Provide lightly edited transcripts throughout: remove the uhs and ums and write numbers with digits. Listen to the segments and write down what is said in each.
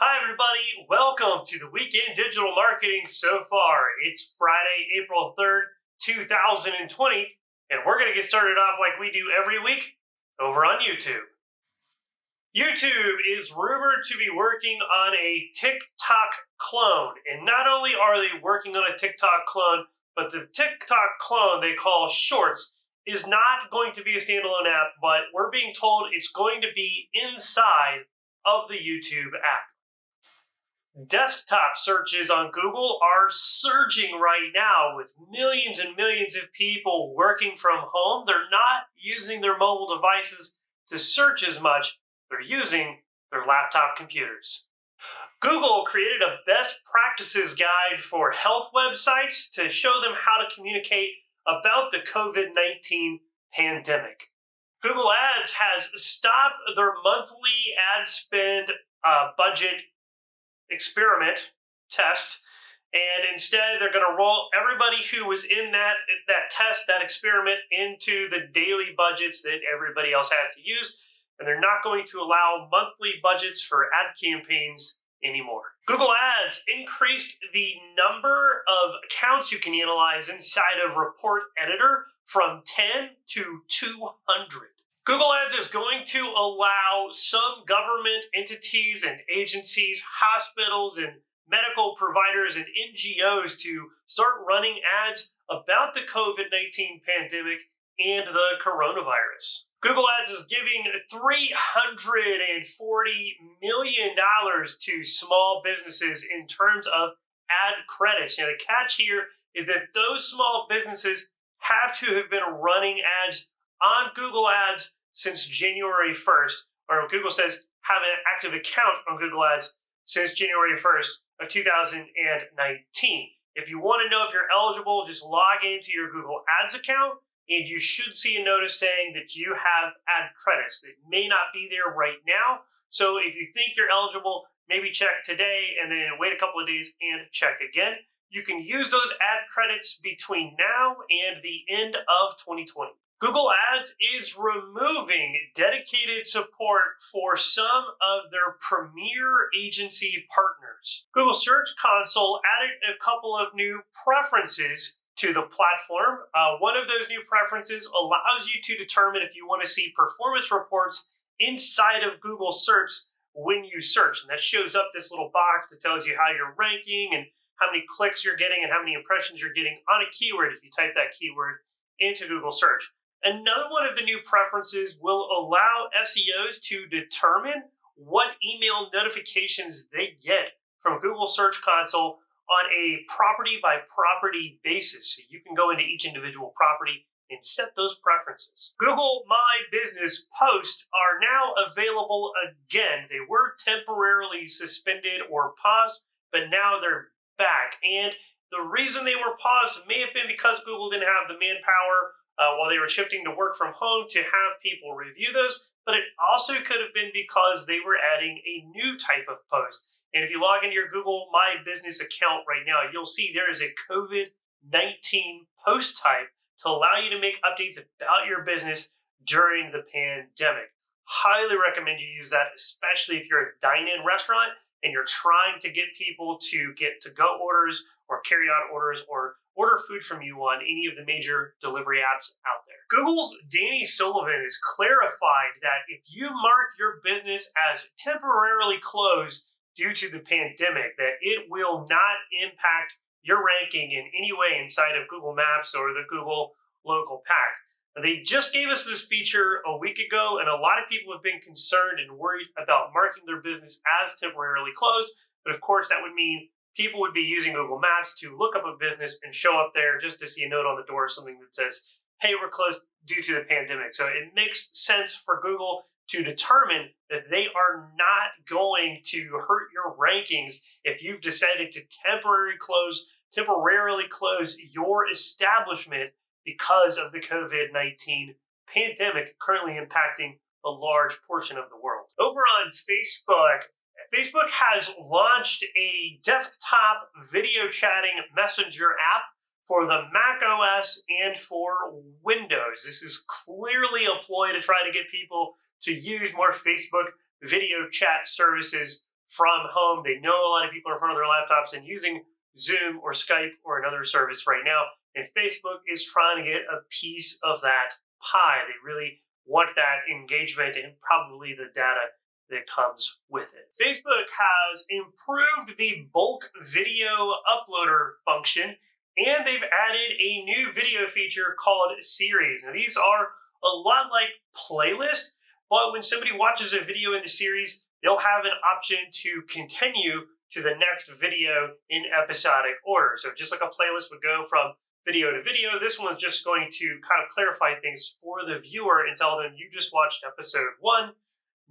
Hi, everybody. Welcome to the Weekend Digital Marketing So Far. It's Friday, April 3rd, 2020, and we're going to get started off like we do every week over on YouTube. YouTube is rumored to be working on a TikTok clone, and not only are they working on a TikTok clone, but the TikTok clone they call Shorts is not going to be a standalone app, but we're being told it's going to be inside of the YouTube app. Desktop searches on Google are surging right now with millions and millions of people working from home. They're not using their mobile devices to search as much. They're using their laptop computers. Google created a best practices guide for health websites to show them how to communicate about the COVID-19 pandemic. Google Ads has stopped their monthly ad spend budget experiment test, and instead they're going to roll everybody who was in that test, that experiment, into the daily budgets that everybody else has to use, and they're not going to allow monthly budgets for ad campaigns anymore. Google Ads increased the number of accounts you can analyze inside of Report Editor from 10 to 200. Google Ads is going to allow some government entities and agencies, hospitals and medical providers and NGOs to start running ads about the COVID-19 pandemic and the coronavirus. Google Ads is giving $340 million to small businesses in terms of ad credits. Now, the catch here is that those small businesses have to have been running ads on Google Ads since January 1st, or Google says have an active account on Google Ads since January 1st of 2019. If you want to know if you're eligible, just log into your Google Ads account, and you should see a notice saying that you have ad credits. That may not be there right now, so if you think you're eligible, maybe check today and then wait a couple of days and check again. You can use those ad credits between now and the end of 2020. Google Ads is removing dedicated support for some of their premier agency partners. Google Search Console added a couple of new preferences to the platform. One of those new preferences allows you to determine if you want to see performance reports inside of Google Search when you search. And that shows up this little box that tells you how you're ranking and how many clicks you're getting and how many impressions you're getting on a keyword if you type that keyword into Google Search. Another one of the new preferences will allow SEOs to determine what email notifications they get from Google Search Console on a property-by-property basis. So you can go into each individual property and set those preferences. Google My Business posts are now available again. They were temporarily suspended or paused, but now they're back. And the reason they were paused may have been because Google didn't have the manpower while they were shifting to work from home to have people review those, but it also could have been because they were adding a new type of post. And if you log into your Google My Business account right now, you'll see there is a COVID-19 post type to allow you to make updates about your business during the pandemic. Highly recommend you use that, especially if you're a dine-in restaurant and you're trying to get people to get to-go orders or carry-out orders or order food from you on any of the major delivery apps out there. Google's Danny Sullivan has clarified that if you mark your business as temporarily closed due to the pandemic, that it will not impact your ranking in any way inside of Google Maps or the Google Local Pack. They just gave us this feature a week ago, and a lot of people have been concerned and worried about marking their business as temporarily closed. But of course, that would mean people would be using Google Maps to look up a business and show up there just to see a note on the door, something that says, hey, we're closed due to the pandemic. So it makes sense for Google to determine that they are not going to hurt your rankings if you've decided to temporarily close your establishment because of the COVID-19 pandemic currently impacting a large portion of the world. Over on Facebook has launched a desktop video chatting messenger app for the Mac OS and for Windows. This is clearly a ploy to try to get people to use more Facebook video chat services from home. They know a lot of people are in front of their laptops and using Zoom or Skype or another service right now. And Facebook is trying to get a piece of that pie. They really want that engagement and probably the data that comes with it. Facebook has improved the bulk video uploader function, and they've added a new video feature called Series. Now, these are a lot like playlists, but when somebody watches a video in the series, they'll have an option to continue to the next video in episodic order. So just like a playlist would go from video to video, this one's just going to kind of clarify things for the viewer and tell them you just watched episode 1.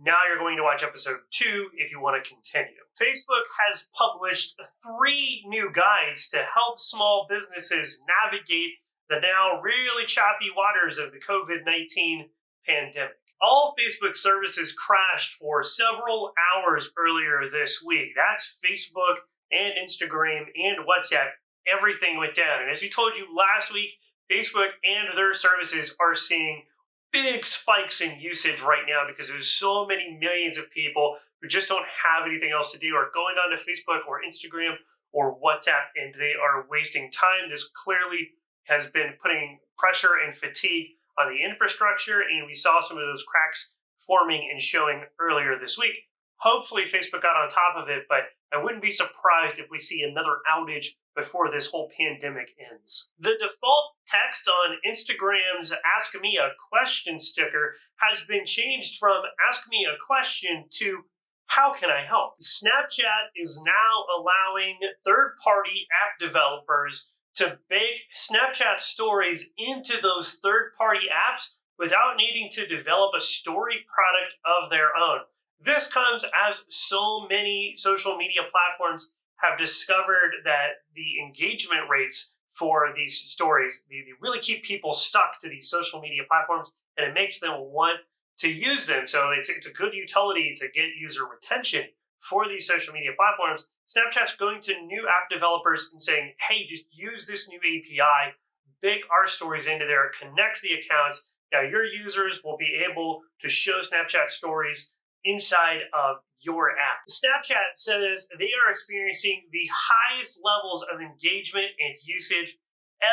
Now you're going to watch episode 2 if you want to continue. Facebook has published 3 new guides to help small businesses navigate the now really choppy waters of the COVID-19 pandemic. All Facebook services crashed for several hours earlier this week. That's Facebook and Instagram and WhatsApp. Everything went down. And as we told you last week, Facebook and their services are seeing big spikes in usage right now because there's so many millions of people who just don't have anything else to do or going on to Facebook or Instagram or WhatsApp, and they are wasting time. This clearly has been putting pressure and fatigue on the infrastructure, and we saw some of those cracks forming and showing earlier this week. Hopefully Facebook got on top of it, but I wouldn't be surprised if we see another outage before this whole pandemic ends. The default text on Instagram's Ask Me a Question sticker has been changed from Ask Me a Question to How Can I Help? Snapchat is now allowing third-party app developers to bake Snapchat stories into those third-party apps without needing to develop a story product of their own. This comes as so many social media platforms have discovered that the engagement rates for these stories, they really keep people stuck to these social media platforms, and it makes them want to use them. So it's a good utility to get user retention for these social media platforms. Snapchat's going to new app developers and saying, hey, just use this new API, bake our stories into there, connect the accounts. Now your users will be able to show Snapchat stories inside of your app. Snapchat says they are experiencing the highest levels of engagement and usage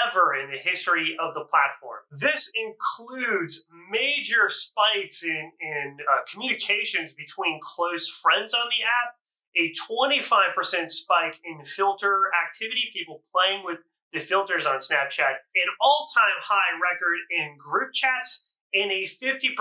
ever in the history of the platform. This includes major spikes in communications between close friends on the app, a 25% spike in filter activity, people playing with the filters on Snapchat, an all-time high record in group chats, and a 50%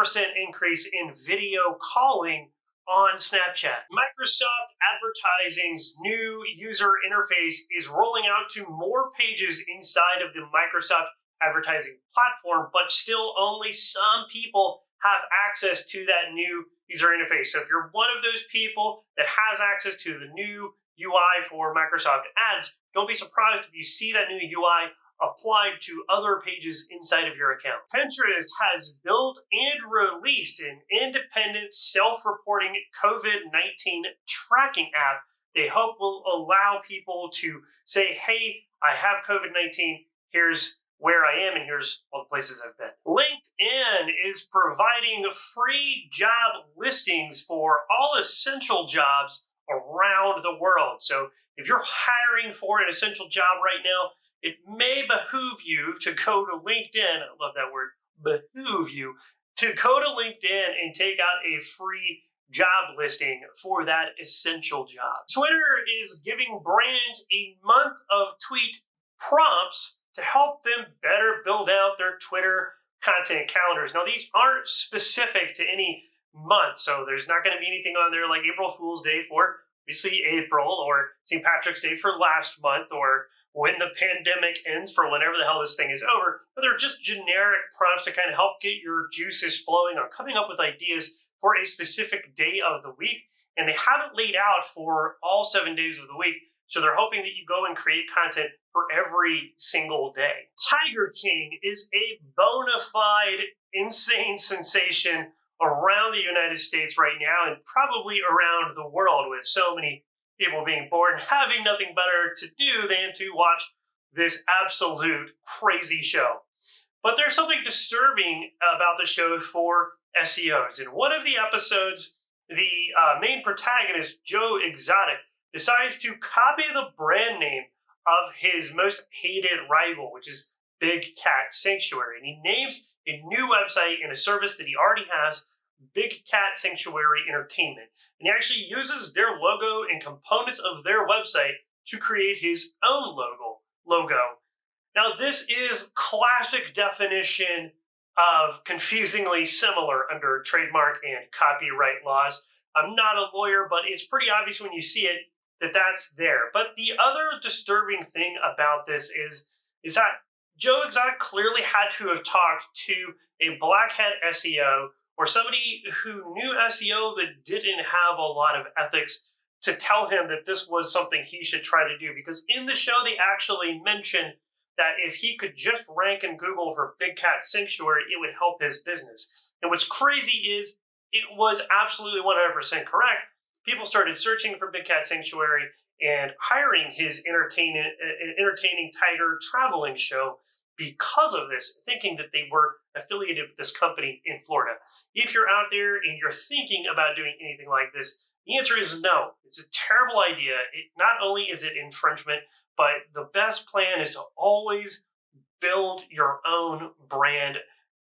increase in video calling on Snapchat. Microsoft Advertising's new user interface is rolling out to more pages inside of the Microsoft Advertising platform, but still only some people have access to that new user interface. So if you're one of those people that has access to the new UI for Microsoft Ads, don't be surprised if you see that new UI applied to other pages inside of your account. Pinterest has built and released an independent self-reporting COVID-19 tracking app they hope will allow people to say, hey, I have COVID-19, here's where I am, and here's all the places I've been. LinkedIn is providing free job listings for all essential jobs around the world. So if you're hiring for an essential job right now, it may behoove you to go to LinkedIn, I love that word, behoove you, to go to LinkedIn and take out a free job listing for that essential job. Twitter is giving brands a month of tweet prompts to help them better build out their Twitter content calendars. Now, these aren't specific to any month, so there's not going to be anything on there like April Fool's Day for obviously April, or St. Patrick's Day for last month, or when the pandemic ends for whenever the hell this thing is over. But they're just generic prompts to kind of help get your juices flowing on coming up with ideas for a specific day of the week. And they have it laid out for all 7 days of the week. So they're hoping that you go and create content for every single day. Tiger King is a bona fide insane sensation around the United States right now, and probably around the world, with so many people being bored and having nothing better to do than to watch this absolute crazy show. But there's something disturbing about the show for SEOs. In one of the episodes, the main protagonist, Joe Exotic, decides to copy the brand name of his most hated rival, which is Big Cat Sanctuary. And he names a new website and a service that he already has, Big Cat Sanctuary Entertainment. And he actually uses their logo and components of their website to create his own logo. Now, this is classic definition of confusingly similar under trademark and copyright laws. I'm not a lawyer, but it's pretty obvious when you see it that that's there. But the other disturbing thing about this is that Joe Exotic clearly had to have talked to a black hat SEO or somebody who knew SEO that didn't have a lot of ethics to tell him that this was something he should try to do. Because in the show, they actually mention that if he could just rank in Google for Big Cat Sanctuary, it would help his business. And what's crazy is it was absolutely 100% correct. People started searching for Big Cat Sanctuary and hiring his entertaining tiger traveling show because of this, thinking that they were affiliated with this company in Florida. If you're out there and you're thinking about doing anything like this, the answer is no. It's a terrible idea. Not only is it infringement, but the best plan is to always build your own brand.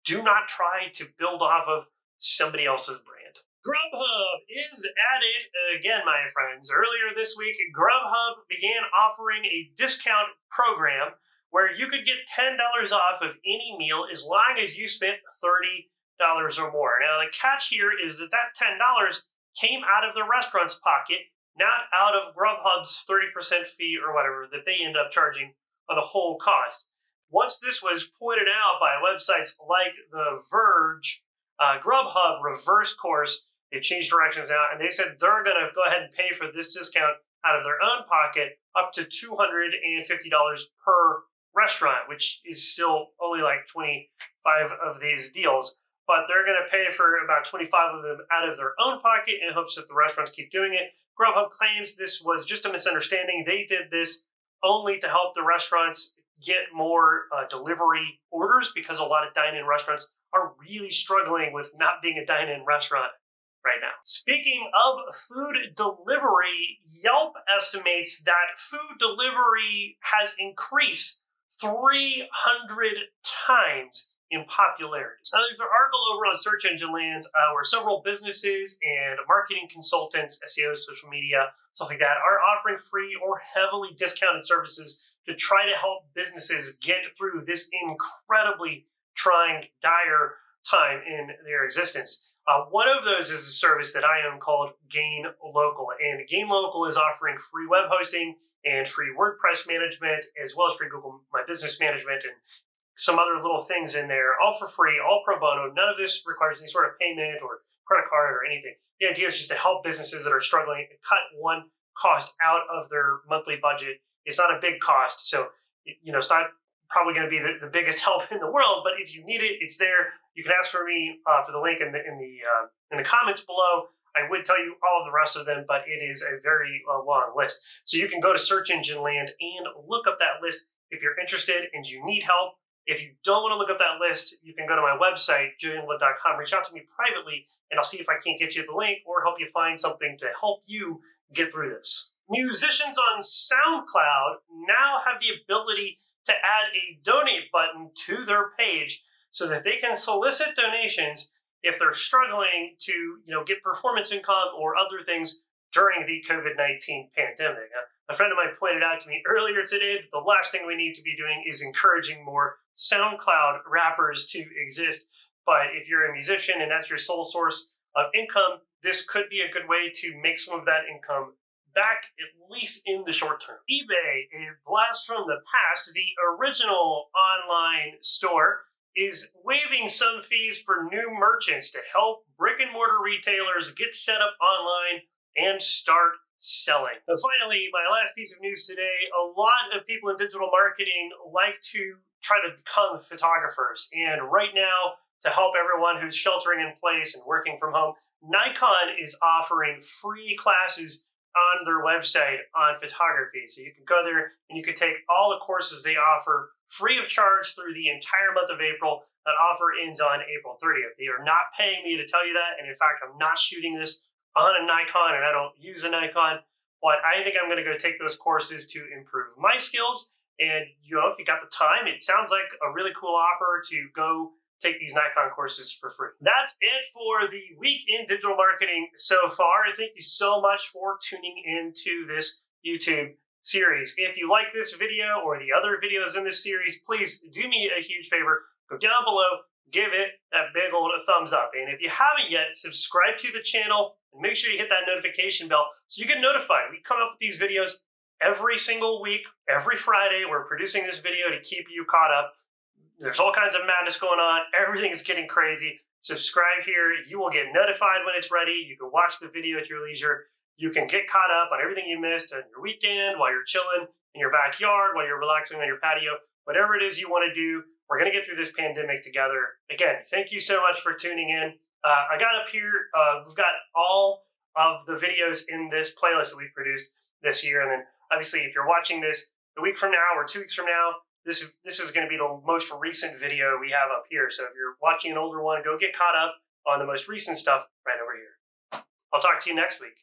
Do not try to build off of somebody else's brand. Grubhub is at it again, my friends. Earlier this week, Grubhub began offering a discount program where you could get $10 off of any meal as long as you spent $30 or more. Now, the catch here is that $10 came out of the restaurant's pocket, not out of Grubhub's 30% fee or whatever that they end up charging on the whole cost. Once this was pointed out by websites like The Verge, Grubhub reversed course. They've changed directions now, and they said they're going to go ahead and pay for this discount out of their own pocket up to $250 per restaurant, which is still only like 25 of these deals. But they're going to pay for about 25 of them out of their own pocket in hopes that the restaurants keep doing it. Grubhub claims this was just a misunderstanding. They did this only to help the restaurants get more delivery orders because a lot of dine-in restaurants are really struggling with not being a dine-in restaurant right now. Speaking of food delivery, Yelp estimates that food delivery has increased 300 times in popularity. Now, there's an article over on Search Engine Land where several businesses and marketing consultants, SEOs, social media, stuff like that, are offering free or heavily discounted services to try to help businesses get through this incredibly trying, dire time in their existence. One of those is a service that I own called Gain Local. And Gain Local is offering free web hosting and free WordPress management, as well as free Google My Business management and some other little things in there, all for free, all pro bono. None of this requires any sort of payment or credit card or anything. The idea is just to help businesses that are struggling and cut one cost out of their monthly budget. It's not a big cost, so it's not probably going to be the biggest help in the world. But if you need it, it's there. You can ask for me for the link in the comments below. I would tell you all of the rest of them, but it is a very long list. So you can go to Search Engine Land and look up that list if you're interested and you need help. If you don't want to look up that list, you can go to my website, julianwood.com, reach out to me privately, and I'll see if I can't get you the link or help you find something to help you get through this. Musicians on SoundCloud now have the ability to add a donate button to their page so that they can solicit donations if they're struggling to get performance income or other things during the COVID-19 pandemic. A friend of mine pointed out to me earlier today that the last thing we need to be doing is encouraging more SoundCloud rappers to exist. But if you're a musician and that's your sole source of income, this could be a good way to make some of that income back, at least in the short term. eBay, a blast from the past, the original online store, is waiving some fees for new merchants to help brick and mortar retailers get set up online and start selling. And finally, my last piece of news today, a lot of people in digital marketing like to try to become photographers. And right now, to help everyone who's sheltering in place and working from home, Nikon is offering free classes on their website on photography. So you can go there and you can take all the courses they offer free of charge through the entire month of April. That offer ends on April 30th. They are not paying me to tell you that. And in fact, I'm not shooting this on a Nikon and I don't use a Nikon, but I think I'm going to go take those courses to improve my skills. And if you got the time, it sounds like a really cool offer to go take these Nikon courses for free. That's it for the week in digital marketing so far. Thank you so much for tuning into this YouTube series. If you like this video or the other videos in this series, please do me a huge favor. Go down below, give it that big old thumbs up. And if you haven't yet, subscribe to the channel and make sure you hit that notification bell so you get notified. We come up with these videos every single week, every Friday. We're producing this video to keep you caught up. There's all kinds of madness going on. Everything is getting crazy. Subscribe here. You will get notified when it's ready. You can watch the video at your leisure. You can get caught up on everything you missed on your weekend, while you're chilling in your backyard, while you're relaxing on your patio, whatever it is you want to do. We're going to get through this pandemic together. Again, thank you so much for tuning in. I got up here, we've got all of the videos in this playlist that we've produced this year. And then obviously, if you're watching this a week from now or 2 weeks from now, this is going to be the most recent video we have up here. So if you're watching an older one, go get caught up on the most recent stuff right over here. I'll talk to you next week.